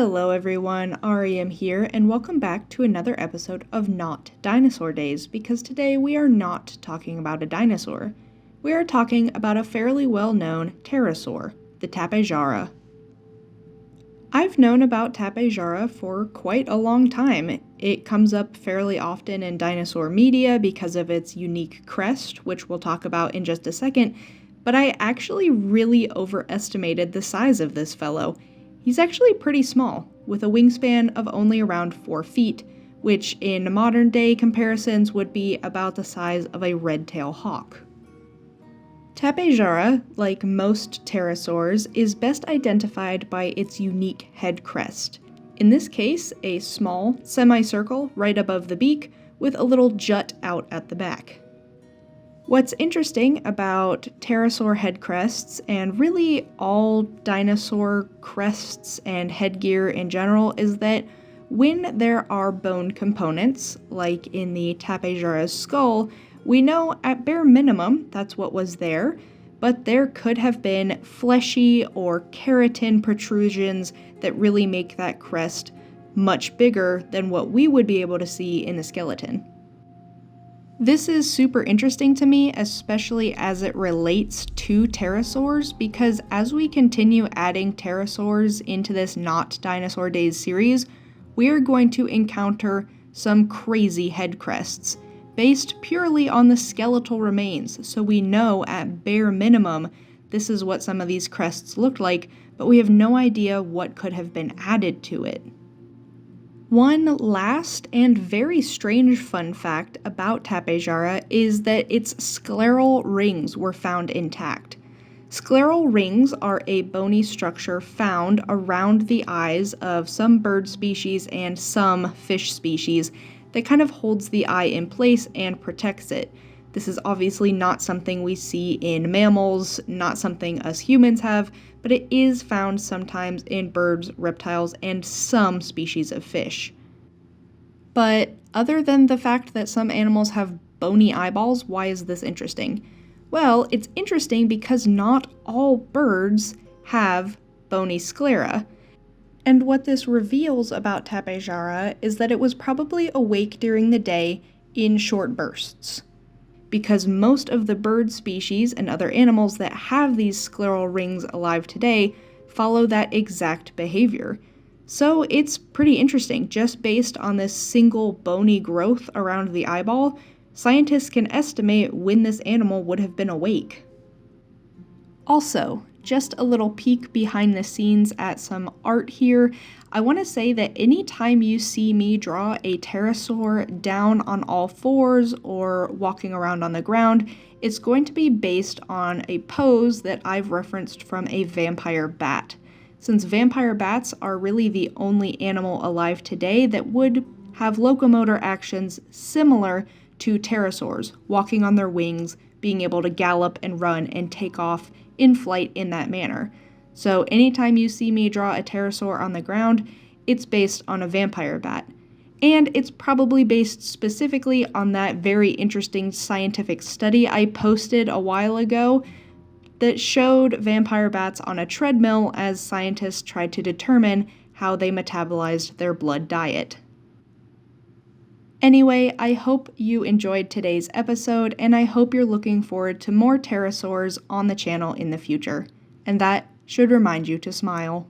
Hello everyone, REM here, and welcome back to another episode of Not Dinosaur Days, because today we are not talking about a dinosaur. We are talking about a fairly well-known pterosaur, the Tapejara. I've known about Tapejara for quite a long time. It comes up fairly often in dinosaur media because of its unique crest, which we'll talk about in just a second, but I actually really overestimated the size of this fellow. He's actually pretty small, with a wingspan of only around 4 feet, which in modern day comparisons would be about the size of a red-tailed hawk. Tapejara, like most pterosaurs, is best identified by its unique head crest. In this case, a small semicircle right above the beak with a little jut out at the back. What's interesting about pterosaur head crests, and really all dinosaur crests and headgear in general, is that when there are bone components, like in the Tapejara's skull, we know at bare minimum that's what was there, but there could have been fleshy or keratin protrusions that really make that crest much bigger than what we would be able to see in the skeleton. This is super interesting to me, especially as it relates to pterosaurs, because as we continue adding pterosaurs into this Not Dinosaur Days series, we are going to encounter some crazy head crests, based purely on the skeletal remains, so we know at bare minimum this is what some of these crests looked like, but we have no idea what could have been added to it. One last and very strange fun fact about Tapejara is that its scleral rings were found intact. Scleral rings are a bony structure found around the eyes of some bird species and some fish species that kind of holds the eye in place and protects it. This is obviously not something we see in mammals, not something us humans have, but it is found sometimes in birds, reptiles, and some species of fish. But other than the fact that some animals have bony eyeballs, why is this interesting? Well, it's interesting because not all birds have bony sclera. And what this reveals about Tapejara is that it was probably awake during the day in short bursts. Because most of the bird species and other animals that have these scleral rings alive today follow that exact behavior. So it's pretty interesting. Just based on this single bony growth around the eyeball, scientists can estimate when this animal would have been awake. Also, just a little peek behind the scenes at some art here. I want to say that anytime you see me draw a pterosaur down on all fours or walking around on the ground, it's going to be based on a pose that I've referenced from a vampire bat. Since vampire bats are really the only animal alive today that would have locomotor actions similar to pterosaurs, walking on their wings, being able to gallop and run and take off in flight in that manner. So anytime you see me draw a pterosaur on the ground, it's based on a vampire bat. And it's probably based specifically on that very interesting scientific study I posted a while ago that showed vampire bats on a treadmill as scientists tried to determine how they metabolized their blood diet. Anyway, I hope you enjoyed today's episode, and I hope you're looking forward to more pterosaurs on the channel in the future. And that should remind you to smile.